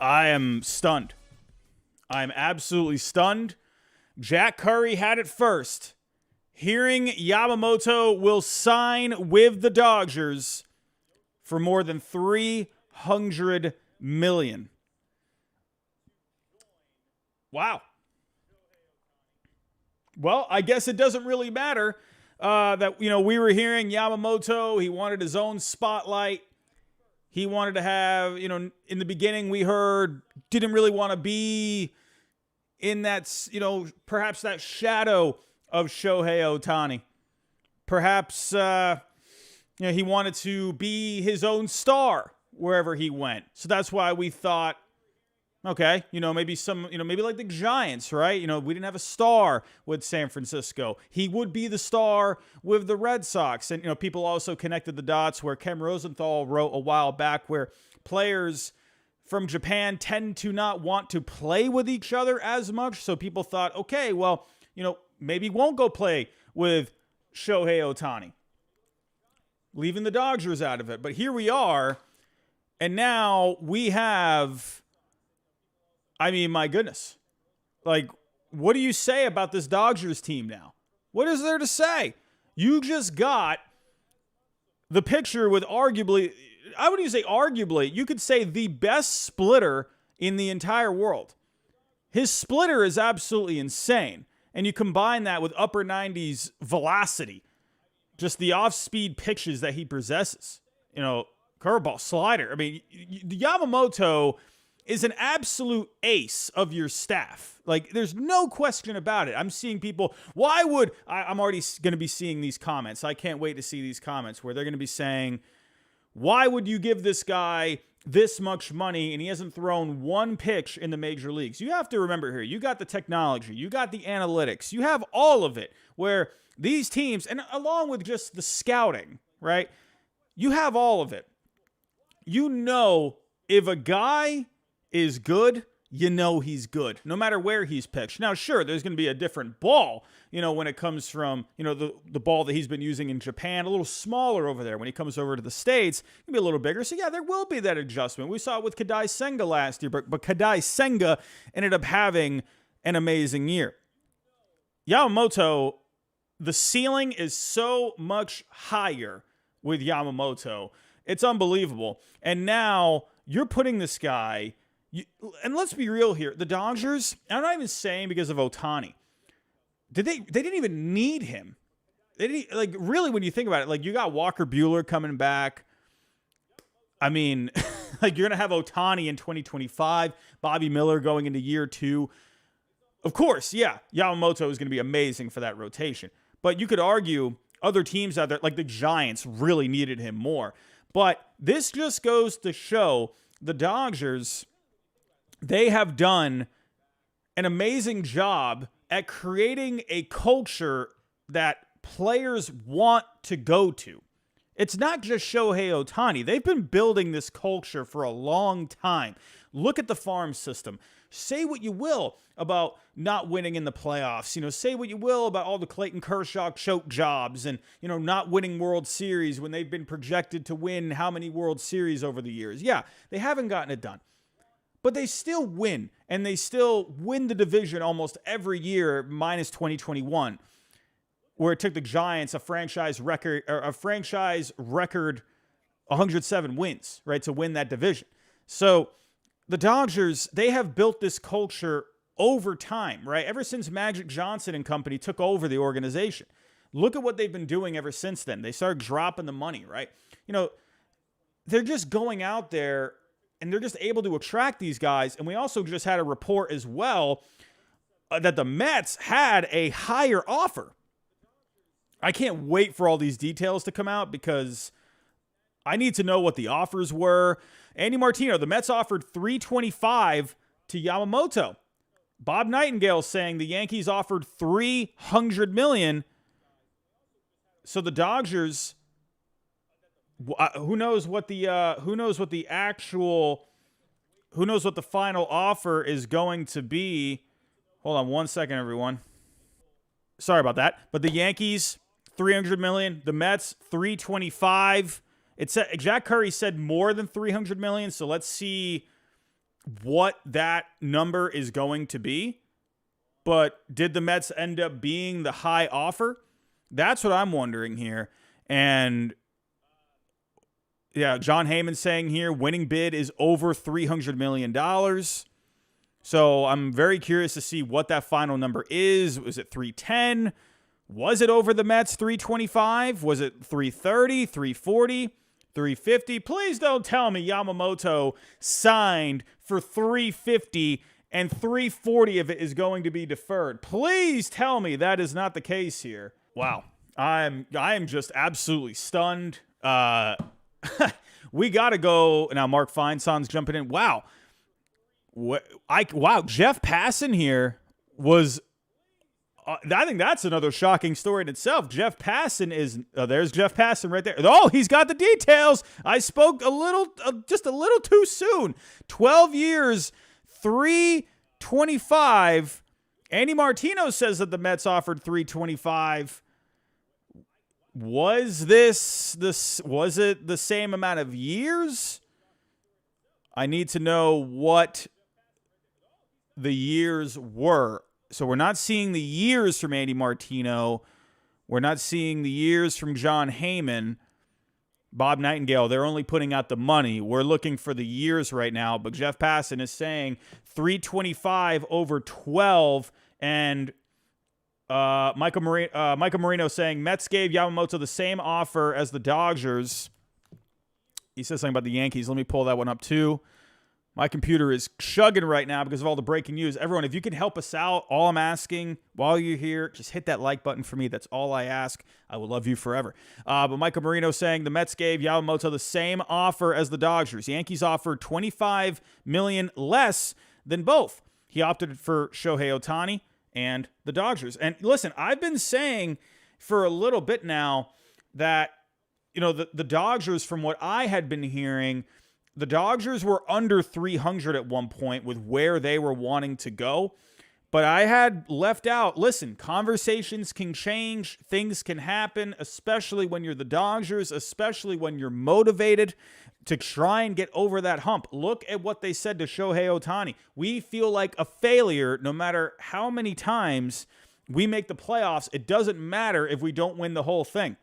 I am stunned. I'm absolutely stunned. Jack Curry had it first. Hearing Yamamoto will sign with the Dodgers for more than $300 million. Wow. Well, I guess it doesn't really matter that, we were hearing Yamamoto. He wanted his own spotlight. He wanted to have, in the beginning we heard, didn't really want to be in that, perhaps that shadow of Shohei Ohtani. Perhaps, he wanted to be his own star wherever he went. So that's why we thought, okay, maybe like the Giants, right? We didn't have a star with San Francisco. He would be the star with the Red Sox. And, people also connected the dots where Ken Rosenthal wrote a while back where players from Japan tend to not want to play with each other as much. So people thought, okay, well, maybe won't go play with Shohei Ohtani, leaving the Dodgers out of it. But here we are, and now we have... my goodness. Like, what do you say about this Dodgers team now? What is there to say? You just got the picture with arguably, I wouldn't even say arguably, you could say the best splitter in the entire world. His splitter is absolutely insane. And you combine that with upper 90s velocity, just the off-speed pitches that he possesses. Curveball, slider. Yamamoto is an absolute ace of your staff. Like, there's no question about it. I'm seeing people, I'm already going to be seeing these comments. I can't wait to see these comments where they're going to be saying, why would you give this guy this much money and he hasn't thrown one pitch in the major leagues? You have to remember here, you got the technology, you got the analytics, you have all of it where these teams, and along with just the scouting, right? You have all of it. If a guy is good, he's good, no matter where he's pitched. Now, sure, there's going to be a different ball, when it comes from, the ball that he's been using in Japan, a little smaller over there. When he comes over to the States, it can be a little bigger. So, yeah, there will be that adjustment. We saw it with Kadai Senga last year, but Kadai Senga ended up having an amazing year. Yamamoto, the ceiling is so much higher with Yamamoto. It's unbelievable. And now you're putting this guy... and let's be real here. The Dodgers, I'm not even saying because of Ohtani. They didn't even need him. They didn't, really, when you think about it, you got Walker Buehler coming back. You're going to have Ohtani in 2025, Bobby Miller going into year 2. Of course, yeah, Yamamoto is going to be amazing for that rotation. But you could argue other teams out there, like the Giants, really needed him more. But this just goes to show the Dodgers... they have done an amazing job at creating a culture that players want to go to. It's not just Shohei Ohtani. They've been building this culture for a long time. Look at the farm system. Say what you will about not winning in the playoffs. Say what you will about all the Clayton Kershaw choke jobs and, not winning World Series when they've been projected to win how many World Series over the years. Yeah, they haven't gotten it done. But they still win, and they still win the division almost every year, minus 2021, where it took the Giants a franchise record 107 wins, right, to win that division. So the Dodgers, they have built this culture over time, right? Ever since Magic Johnson and company took over the organization. Look at what they've been doing ever since then. They started dropping the money, right? They're just going out there and they're just able to attract these guys. And we also just had a report as well that the Mets had a higher offer. I can't wait for all these details to come out because I need to know what the offers were. Andy Martino, the Mets offered $325 to Yamamoto. Bob Nightingale saying the Yankees offered $300 million. So the Dodgers... who knows what the final offer is going to be. Hold on one second, everyone. Sorry about that. But the Yankees, $300 million. The Mets, $325. It said Jack Curry said more than $300 million. So let's see what that number is going to be. But did the Mets end up being the high offer? That's what I'm wondering here. And yeah, John Heyman saying here, winning bid is over $300 million. So I'm very curious to see what that final number is. Was it 310? Was it over the Mets 325? Was it 330, 340, 350? Please don't tell me Yamamoto signed for 350 and 340 of it is going to be deferred. Please tell me that is not the case here. Wow. I am just absolutely stunned. We got to go. Now Mark Feinson's jumping in. Wow. Wow, Jeff Passan here was I think that's another shocking story in itself. Jeff Passan is there's Jeff Passan right there. Oh, he's got the details. I spoke just a little too soon. 12 years, 325. Andy Martino says that the Mets offered 325. Was it the same amount of years? I need to know what the years were. So we're not seeing the years from Andy Martino. We're not seeing the years from John Heyman. Bob Nightingale, they're only putting out the money. We're looking for the years right now. But Jeff Passan is saying 325 over 12. And Michael Marino saying Mets gave Yamamoto the same offer as the Dodgers. He says something about the Yankees. Let me pull that one up too. My computer is chugging right now because of all the breaking news. Everyone, if you can help us out, all I'm asking while you're here, just hit that like button for me. That's all I ask. I will love you forever. But Michael Marino saying the Mets gave Yamamoto the same offer as the Dodgers. Yankees offered $25 million less than both. He opted for Shohei Ohtani and the Dodgers. And listen, I've been saying for a little bit now that, the Dodgers, from what I had been hearing, the Dodgers were under 300 at one point with where they were wanting to go. But I had left out, listen, conversations can change, things can happen, especially when you're the Dodgers, especially when you're motivated to try and get over that hump. Look at what they said to Shohei Ohtani. We feel like a failure no matter how many times we make the playoffs. It doesn't matter if we don't win the whole thing.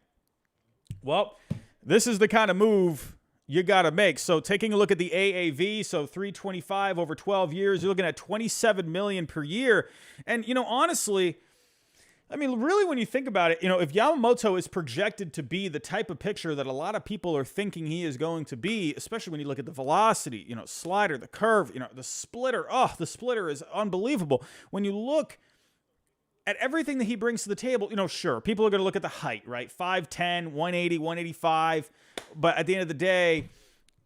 Well, this is the kind of move you got to make. So taking a look at the AAV, so 325 over 12 years, you're looking at $27 million per year. And, honestly, I mean, really, when you think about it, if Yamamoto is projected to be the type of pitcher that a lot of people are thinking he is going to be, especially when you look at the velocity, slider, the curve, the splitter. Oh, the splitter is unbelievable. When you look at everything that he brings to the table, sure, people are going to look at the height, right? 5'10", 180, 185. But at the end of the day,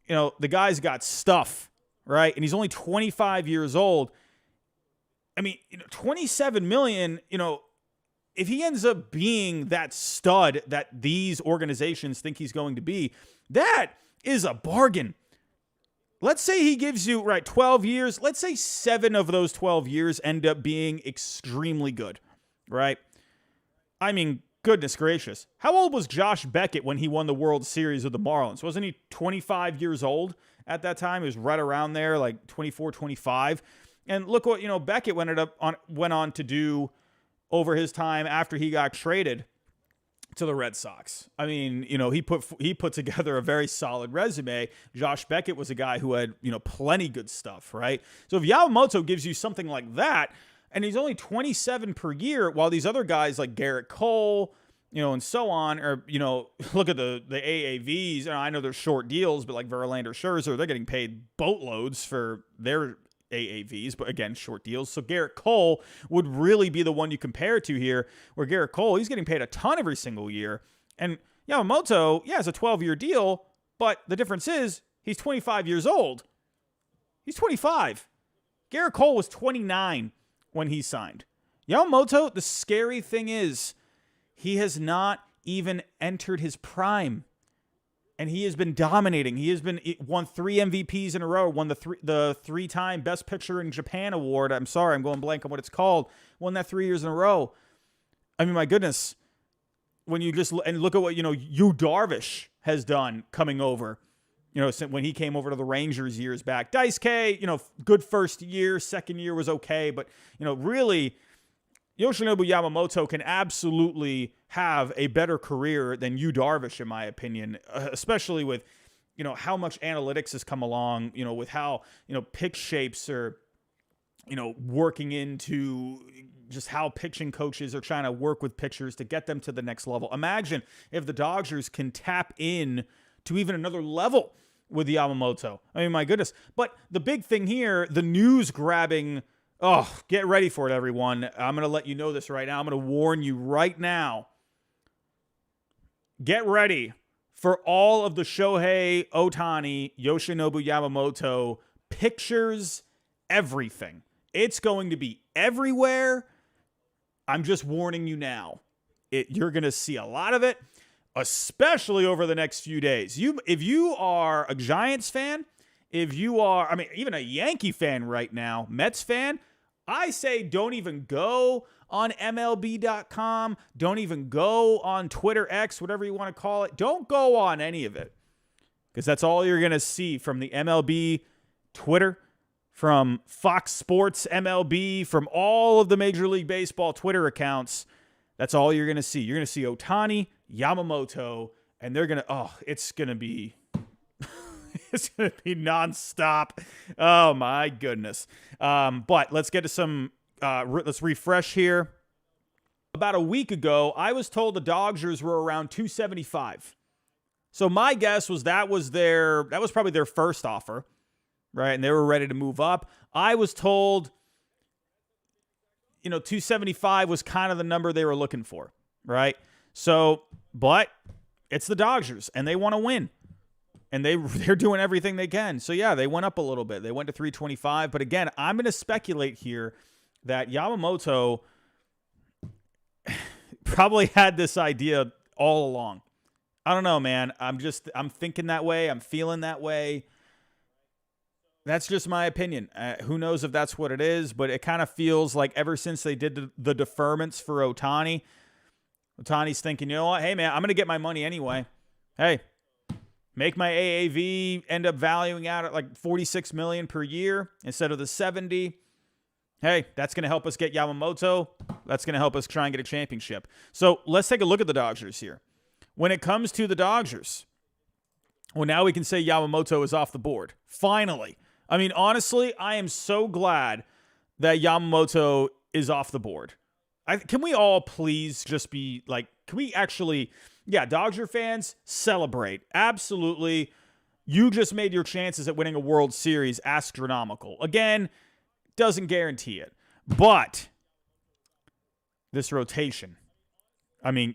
the guy's got stuff, right? And he's only 25 years old. I mean, $27 million, if he ends up being that stud that these organizations think he's going to be, that is a bargain. Let's say he gives you, 12 years. Let's say 7 of those 12 years end up being extremely good, right? I mean, goodness gracious. How old was Josh Beckett when he won the World Series with the Marlins? Wasn't he 25 years old at that time? He was right around there, like 24, 25. And look what, Beckett went on to do over his time after he got traded to the Red Sox. I mean, he put together a very solid resume. Josh Beckett was a guy who had, plenty good stuff, right? So if Yamamoto gives you something like that, and he's only 27 per year, while these other guys like Garrett Cole, and so on, or, look at the AAVs. I know they're short deals, but like Verlander, Scherzer, they're getting paid boatloads for their AAVs, but again, short deals. So Garrett Cole would really be the one you compare to here, where Garrett Cole, he's getting paid a ton every single year. And Yamamoto, yeah, it's a 12-year deal, but the difference is he's 25 years old. He's 25. Garrett Cole was 29 when he signed. Yamamoto, the scary thing is he has not even entered his prime. And he has been dominating. He won 3 MVPs in a row, won the three-time Best Picture in Japan award. I'm sorry, I'm going blank on what it's called. Won that 3 years in a row. I mean, my goodness. When you just look at what, Yu Darvish has done coming over. when he came over to the Rangers years back. Daisuke, good first year, second year was okay, but, really, Yoshinobu Yamamoto can absolutely have a better career than Yu Darvish, in my opinion, especially with, how much analytics has come along, with how, pitch shapes are, working into just how pitching coaches are trying to work with pitchers to get them to the next level. Imagine if the Dodgers can tap in to even another level with Yamamoto. I mean, my goodness. But the big thing here, the news grabbing, get ready for it, everyone. I'm going to let you know this right now. I'm going to warn you right now. Get ready for all of the Shohei Ohtani, Yoshinobu Yamamoto pictures, everything. It's going to be everywhere. I'm just warning you now. You're going to see a lot of it, especially over the next few days. If you are a Giants fan, if you are, even a Yankee fan right now, Mets fan, I say don't even go on MLB.com. Don't even go on Twitter X, whatever you want to call it. Don't go on any of it, because that's all you're going to see from the MLB Twitter, from Fox Sports MLB, from all of the Major League Baseball Twitter accounts. That's all you're going to see. You're going to see Ohtani, Yamamoto, and they're going to, it's going to be, it's going to be nonstop. Oh, my goodness. But let's get to some, let's refresh here. About a week ago, I was told the Dodgers were around 275. So my guess was that was probably their first offer, right? And they were ready to move up. I was told, 275 was kind of the number they were looking for, right? So, but it's the Dodgers, and they want to win. And they're doing everything they can. So, yeah, they went up a little bit. They went to 325. But, again, I'm going to speculate here that Yamamoto probably had this idea all along. I don't know, man. I'm thinking that way. I'm feeling that way. That's just my opinion. Who knows if that's what it is, but it kind of feels like ever since they did the deferments for Ohtani's thinking, you know what? Hey, man, I'm going to get my money anyway. Hey, make my AAV end up valuing out at like $46 million per year instead of the 70. Hey, that's going to help us get Yamamoto. That's going to help us try and get a championship. So let's take a look at the Dodgers here. When it comes to the Dodgers, well, now we can say Yamamoto is off the board. Finally. Honestly, I am so glad that Yamamoto is off the board. Can we all please just be like, can we actually, Dodger fans, celebrate. Absolutely. You just made your chances at winning a World Series astronomical. Again, doesn't guarantee it. But this rotation,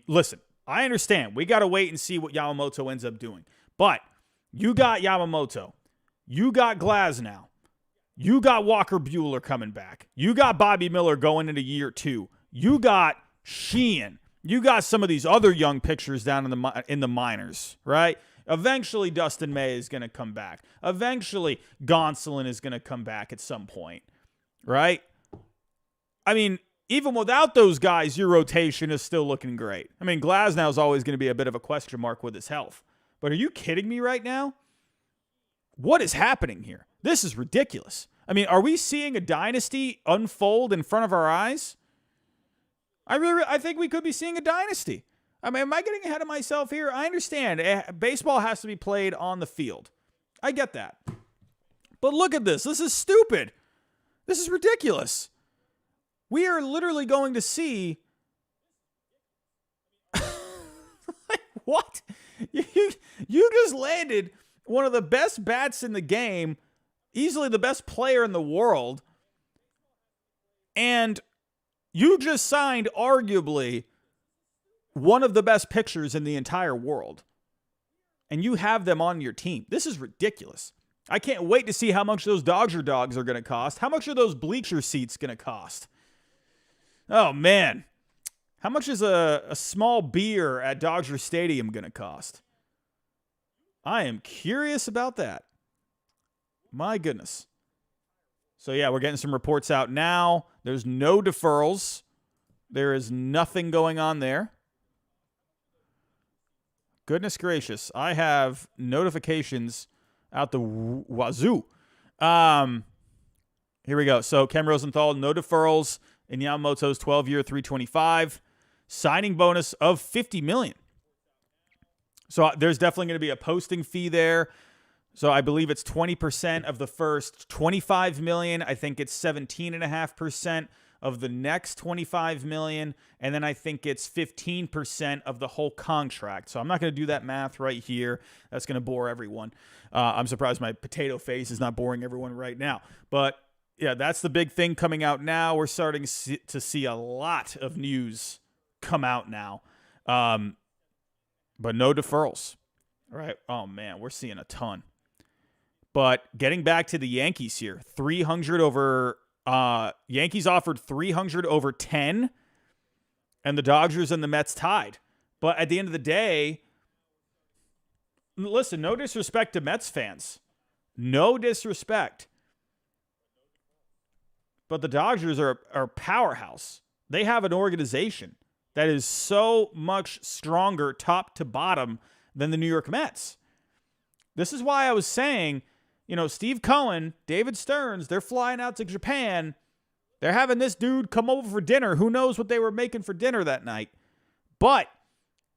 listen, I understand. We got to wait and see what Yamamoto ends up doing. But you got Yamamoto. You got Glasnow. You got Walker Buehler coming back. You got Bobby Miller going into year 2. You got Sheehan. You got some of these other young pitchers down in the minors, right? Eventually, Dustin May is going to come back. Eventually, Gonsolin is going to come back at some point, right? Even without those guys, your rotation is still looking great. Glasnow is always going to be a bit of a question mark with his health. But are you kidding me right now? What is happening here? This is ridiculous. Are we seeing a dynasty unfold in front of our eyes? I think we could be seeing a dynasty. Am I getting ahead of myself here? I understand. Baseball has to be played on the field. I get that. But look at this. This is stupid. This is ridiculous. We are literally going to see... What? You just landed one of the best bats in the game, easily the best player in the world, and you just signed arguably one of the best pitchers in the entire world, and you have them on your team. This is ridiculous. I can't wait to see how much those Dodger dogs are going to cost. How much are those bleacher seats going to cost? Oh, man. How much is a small beer at Dodger Stadium going to cost? I am curious about that. My goodness. So, yeah, we're getting some reports out now. There's no deferrals. There is nothing going on there. Goodness gracious. I have notifications out the wazoo. Here we go. So Ken Rosenthal, no deferrals in Yamamoto's 12-year, $325, signing bonus of $50 million. So there's definitely going to be a posting fee there. So I believe it's 20% of the first $25 million. I think it's 17.5% of the next $25 million. And then I think it's 15% of the whole contract. So I'm not going to do that math right here. That's going to bore everyone. I'm surprised my potato face is not boring everyone right now. But yeah, that's the big thing coming out now. We're starting to see a lot of news come out now. But no deferrals. All right. Oh, man, we're seeing a ton. But getting back to the Yankees here, 300 over Yankees offered 300 over 10, and the Dodgers and the Mets tied. But at the end of the day, listen, no disrespect to Mets fans. No disrespect. But the Dodgers are a powerhouse. They have an organization that is so much stronger top to bottom than the New York Mets. This is why I was saying, Steve Cohen, David Stearns, they're flying out to Japan. They're having this dude come over for dinner. Who knows what they were making for dinner that night? But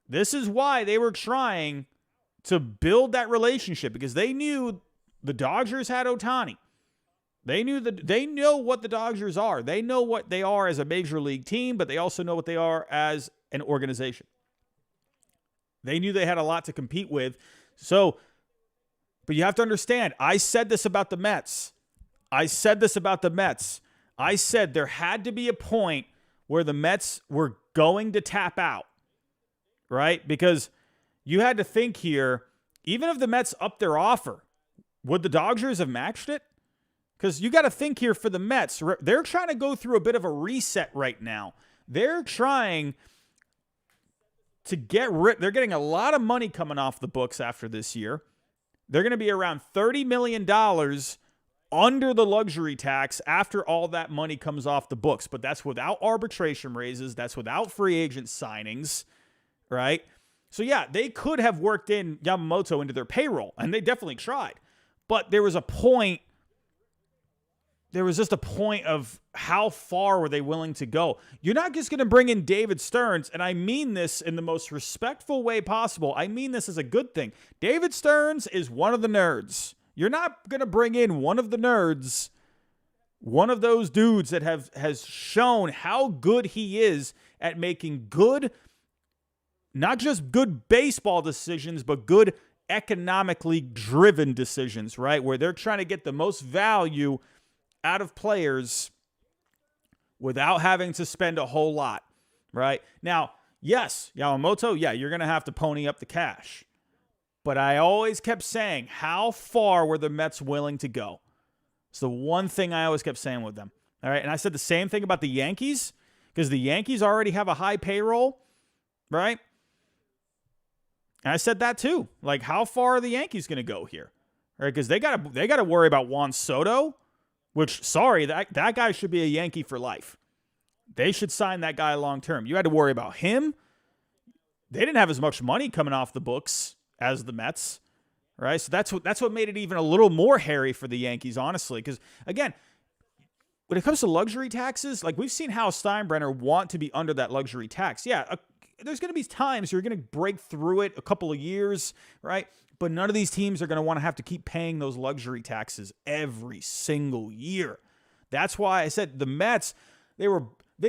this is why they were trying to build that relationship, because they knew the Dodgers had Ohtani. They know what the Dodgers are. They know what they are as a major league team, but they also know what they are as an organization. They knew they had a lot to compete with. So, but you have to understand, I said this about the Mets. I said there had to be a point where the Mets were going to tap out, right? Because you had to think here, even if the Mets upped their offer, would the Dodgers have matched it? Because you got to think here for the Mets. They're trying to go through a bit of a reset right now. They're trying to they're getting a lot of money coming off the books after this year. They're going to be around $30 million under the luxury tax after all that money comes off the books. But that's without arbitration raises. That's without free agent signings, right? So, yeah, they could have worked in Yamamoto into their payroll, and they definitely tried. But there was just a point of how far were they willing to go. You're not just going to bring in David Stearns, and I mean this in the most respectful way possible. I mean this as a good thing. David Stearns is one of the nerds. You're not going to bring in one of the nerds, one of those dudes that has shown how good he is at making good, not just good baseball decisions, but good economically driven decisions, right? Where they're trying to get the most value out of players without having to spend a whole lot, right? Now, yes, Yamamoto, yeah, you're going to have to pony up the cash. But I always kept saying, how far were the Mets willing to go? It's the one thing I always kept saying with them. All right, and I said the same thing about the Yankees, because the Yankees already have a high payroll, right? And I said that too. Like, how far are the Yankees going to go here? Right? Because they got to worry about Juan Soto, which, sorry, that guy should be a Yankee for life. They should sign that guy long term. You had to worry about him. They didn't have as much money coming off the books as the Mets, right? So that's what made it even a little more hairy for the Yankees, honestly. Because, again, when it comes to luxury taxes, like, we've seen Hal Steinbrenner want to be under that luxury tax. Yeah, there's going to be times you're going to break through it a couple of years, right? But none of these teams are going to want to have to keep paying those luxury taxes every single year. That's why I said the Mets, they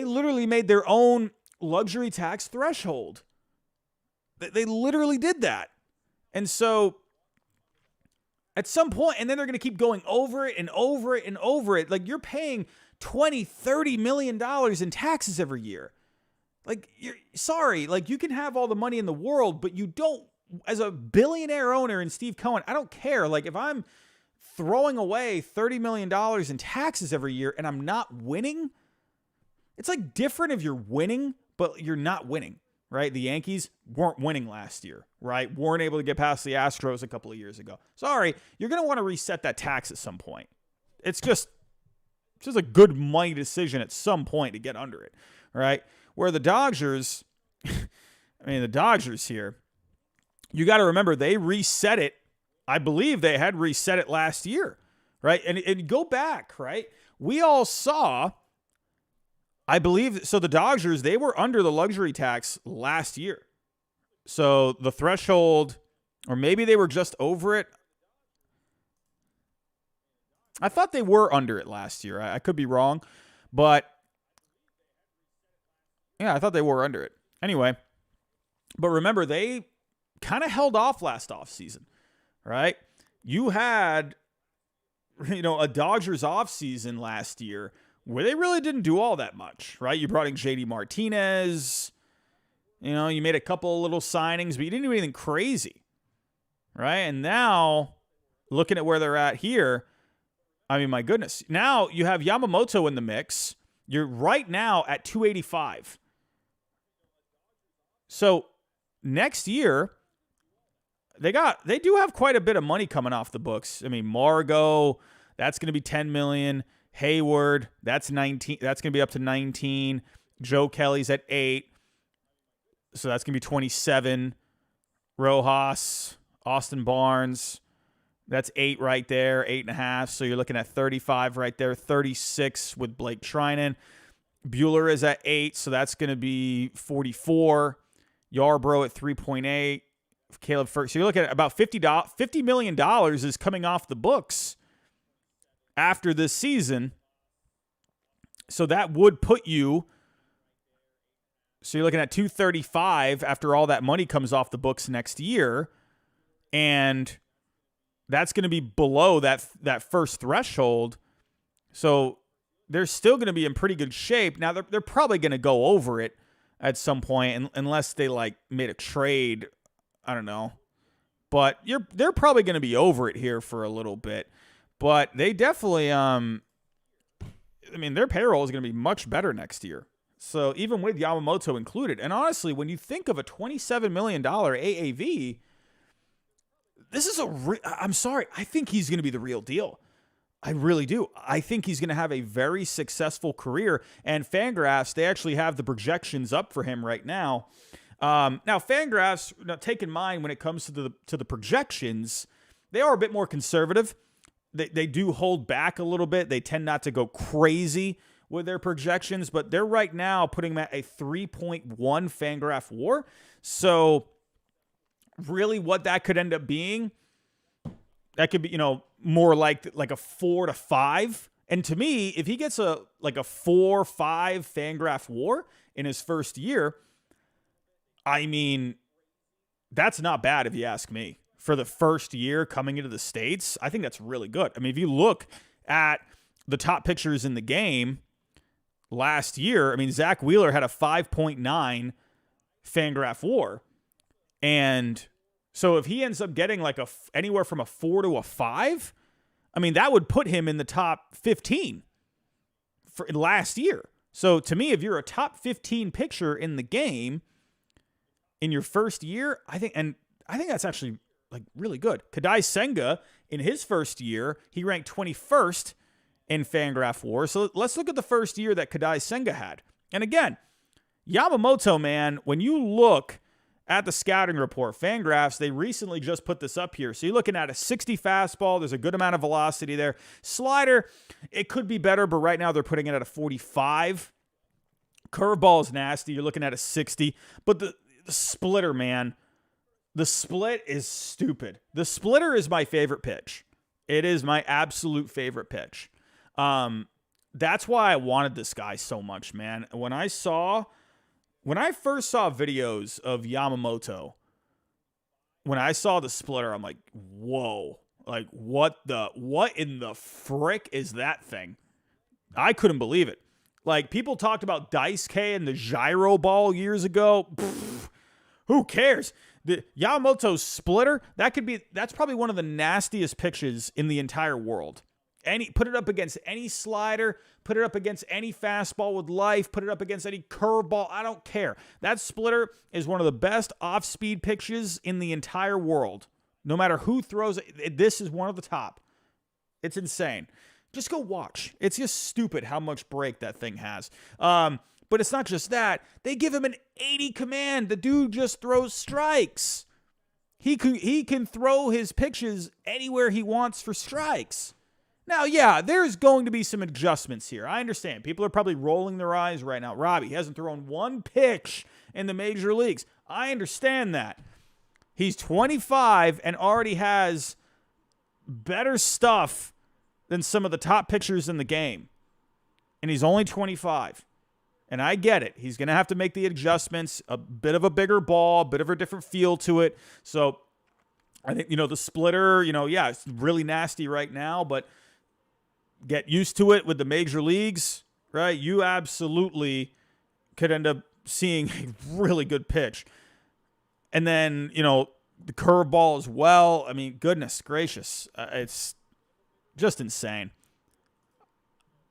literally made their own luxury tax threshold. They literally did that. And so at some point, and then they're going to keep going over it and over it and over it. Like, you're paying $20, $30 million in taxes every year. Like, like, you can have all the money in the world, but you don't, as a billionaire owner in Steve Cohen, I don't care. Like, if I'm throwing away $30 million in taxes every year and I'm not winning, it's like different if you're winning, but you're not winning, right? The Yankees weren't winning last year, right? Weren't able to get past the Astros a couple of years ago. Sorry, you're going to want to reset that tax at some point. It's just a good money decision at some point to get under it, right? Where the Dodgers, the Dodgers here, you got to remember, they reset it I believe they had reset it last year, right? And go back, right? We all saw, I believe, so the Dodgers, they were under the luxury tax last year. So the threshold, or maybe they were just over it. I thought they were under it last year. I could be wrong, but yeah, I thought they were under it. Anyway, but remember, they kind of held off last offseason, right? You had, a Dodgers offseason last year where they really didn't do all that much, right? You brought in JD Martinez. You made a couple of little signings, but you didn't do anything crazy, right? And now, looking at where they're at here, I mean, my goodness. Now you have Yamamoto in the mix. You're right now at 285. So next year, they do have quite a bit of money coming off the books. I mean, Margot, that's going to be $10 million. Hayward, that's 19. That's going to be up to 19. Joe Kelly's at 8. So that's going to be 27. Rojas, Austin Barnes, that's 8 right there, 8.5. So you're looking at 35 right there, 36 with Blake Trinan. Bueller is at 8, so that's going to be 44. Yarbrough at 3.8. Caleb First. So you're looking at about $50 million is coming off the books after this season. So that would put you. So you're looking at 235 after all that money comes off the books next year. And that's going to be below that first threshold. So they're still going to be in pretty good shape. Now, they're probably going to go over it at some point, unless they, made a trade. I don't know. But they're probably going to be over it here for a little bit. But they definitely, their payroll is going to be much better next year. So even with Yamamoto included. And honestly, when you think of a $27 million AAV, this is I'm sorry. I think he's going to be the real deal. I really do. I think he's going to have a very successful career. And Fangraphs, they actually have the projections up for him right now. Now, Fangraphs, take in mind when it comes to the projections, they are a bit more conservative. They do hold back a little bit. They tend not to go crazy with their projections, but they're right now putting them at a 3.1 Fangraph WAR. So really what that could end up being, that could be, more like a 4 to 5. And to me, if he gets a 4-5 Fangraph WAR in his first year, I mean, that's not bad if you ask me. For the first year coming into the States, I think that's really good. I mean, if you look at the top pitchers in the game last year, I mean, Zach Wheeler had a 5.9 Fangraph WAR. And so if he ends up getting anywhere from a 4 to a 5, I mean, that would put him in the top 15 for last year. So to me, if you're a top 15 pitcher in the game in your first year, I think that's actually really good. Kadai Senga, in his first year, he ranked 21st in Fangraph WAR. So let's look at the first year that Kadai Senga had. And again, Yamamoto, man, when you look at the scouting report, Fangraphs, they recently just put this up here. So you're looking at a 60 fastball. There's a good amount of velocity there. Slider, it could be better, but right now they're putting it at a 45. Curveball is nasty. You're looking at a 60. But the splitter, man, the split is stupid. The splitter is my favorite pitch. It is my absolute favorite pitch. That's why I wanted this guy so much, man. When I first saw videos of Yamamoto, when I saw the splitter, I'm like, whoa. What in the frick is that thing? I couldn't believe it. People talked about Dice K and the gyro ball years ago. Pfft, who cares? The Yamamoto splitter, that's probably one of the nastiest pitches in the entire world. Put it up against any slider, put it up against any fastball with life, put it up against any curveball. I don't care. That splitter is one of the best off-speed pitches in the entire world. No matter who throws it, this is one of the top. It's insane. Just go watch. It's just stupid how much break that thing has. But it's not just that. They give him an 80 command. The dude just throws strikes. he can throw his pitches anywhere he wants for strikes. Now, yeah, there's going to be some adjustments here. I understand. People are probably rolling their eyes right now. Robbie, he hasn't thrown one pitch in the major leagues. I understand that. He's 25 and already has better stuff than some of the top pitchers in the game. And he's only 25. And I get it. He's going to have to make the adjustments, a bit of a bigger ball, a bit of a different feel to it. So I think, the splitter, yeah, it's really nasty right now, but get used to it with the major leagues, right? You absolutely could end up seeing a really good pitch. And then, the curveball as well. I mean, goodness gracious. It's just insane.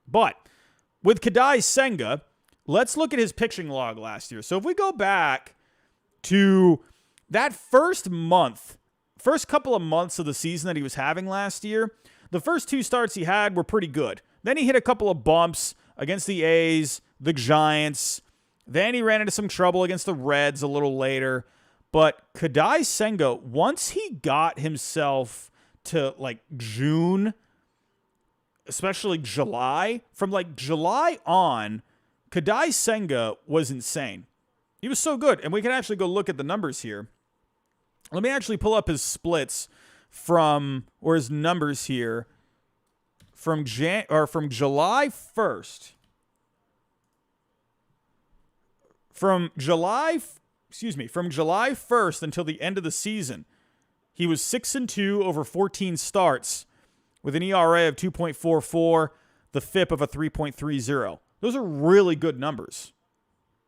But with Kadai Senga, let's look at his pitching log last year. So if we go back to that first couple of months of the season that he was having last year, the first 2 starts he had were pretty good. Then he hit a couple of bumps against the A's, the Giants. Then he ran into some trouble against the Reds a little later. But Kadai Senga, once he got himself to like June, especially July, from like July on, Kadai Senga was insane. He was so good. And we can actually go look at the numbers here. Let me actually pull up his splits or his numbers here from July 1st. From July 1st until the end of the season, he was 6-2 over 14 starts with an ERA of 2.44, the FIP of a 3.30. Those are really good numbers.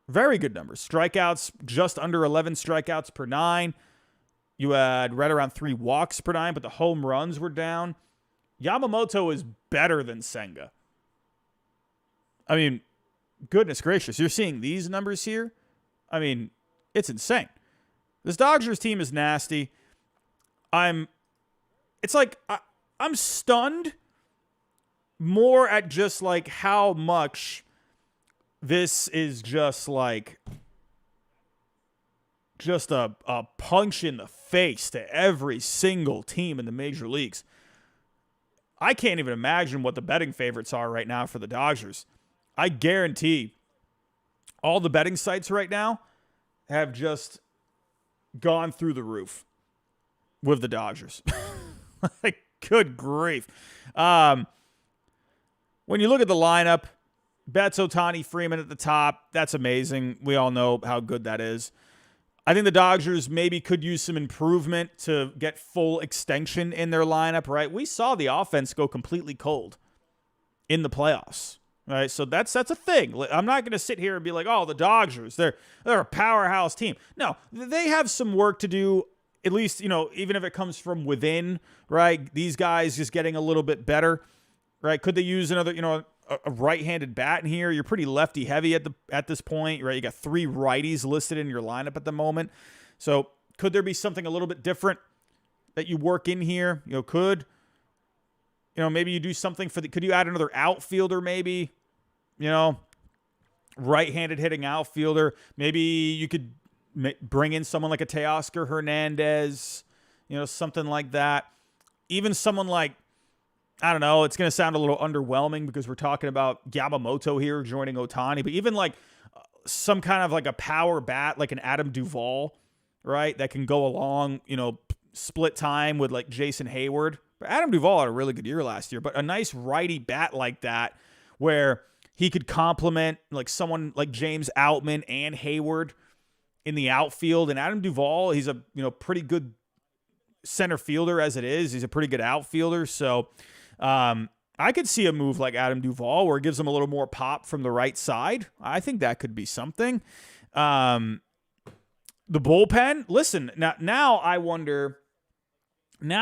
Very good numbers. Strikeouts, just under 11 strikeouts per 9. You had right around 3 walks per 9, but the home runs were down. Yamamoto is better than Senga. I mean, goodness gracious. You're seeing these numbers here? I mean, it's insane. This Dodgers team is nasty. I'm stunned more at just like how much this is just like a punch in the face to every single team in the major leagues. I can't even imagine what the betting favorites are right now for the Dodgers. I guarantee all the betting sites right now have just gone through the roof with the Dodgers. Like, good grief. When you look at the lineup, Betts, Ohtani, Freeman at the top. That's amazing. We all know how good that is. I think the Dodgers maybe could use some improvement to get full extension in their lineup, right? We saw the offense go completely cold in the playoffs, right? So that's a thing. I'm not going to sit here and be like, oh, the Dodgers, they're a powerhouse team. No, they have some work to do, at least, even if it comes from within, right? These guys just getting a little bit better, right? Could they use another, a right-handed bat in here? You're pretty lefty heavy at this point, right? You got 3 righties listed in your lineup at the moment. So could there be something a little bit different that you work in here? Maybe you do something could you add another outfielder maybe? Right-handed hitting outfielder. Maybe you could bring in someone like a Teoscar Hernandez, something like that. Even someone like, I don't know, it's going to sound a little underwhelming because we're talking about Yamamoto here joining Ohtani, but even like some kind of like a power bat, like an Adam Duvall, right? That can go along, split time with like Jason Hayward. But Adam Duvall had a really good year last year, but a nice righty bat like that where he could complement like someone like James Outman and Hayward in the outfield. And Adam Duvall, he's a, pretty good center fielder as it is. He's a pretty good outfielder. So, I could see a move like Adam Duvall where it gives him a little more pop from the right side. I think that could be something. The bullpen, listen, now I wonder, and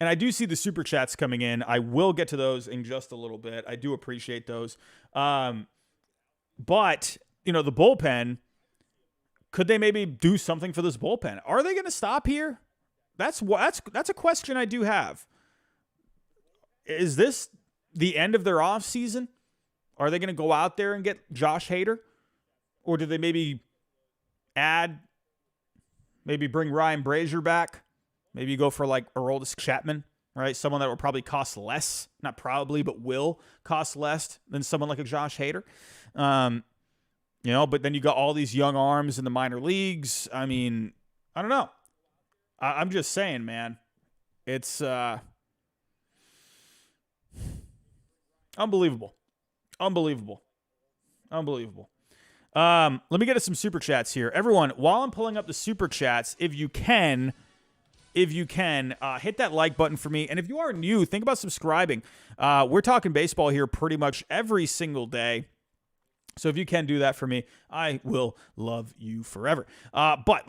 I do see the super chats coming in. I will get to those in just a little bit. I do appreciate those. But, the bullpen, could they maybe do something for this bullpen? Are they going to stop here? That's a question I do have. Is this the end of their offseason? Are they going to go out there and get Josh Hader? Or do they maybe add Maybe bring Ryan Brazier back. Maybe you go for like Aroldis Chapman, right? Someone that will probably cost less. Not probably, but will cost less than someone like a Josh Hader. But then you got all these young arms in the minor leagues. I mean, I don't know. I'm just saying, man. It's unbelievable. Unbelievable. Let me get to some super chats here. Everyone, while I'm pulling up the super chats, if you can, hit that like button for me. And if you are new, think about subscribing. We're talking baseball here pretty much every single day. So if you can do that for me, I will love you forever. But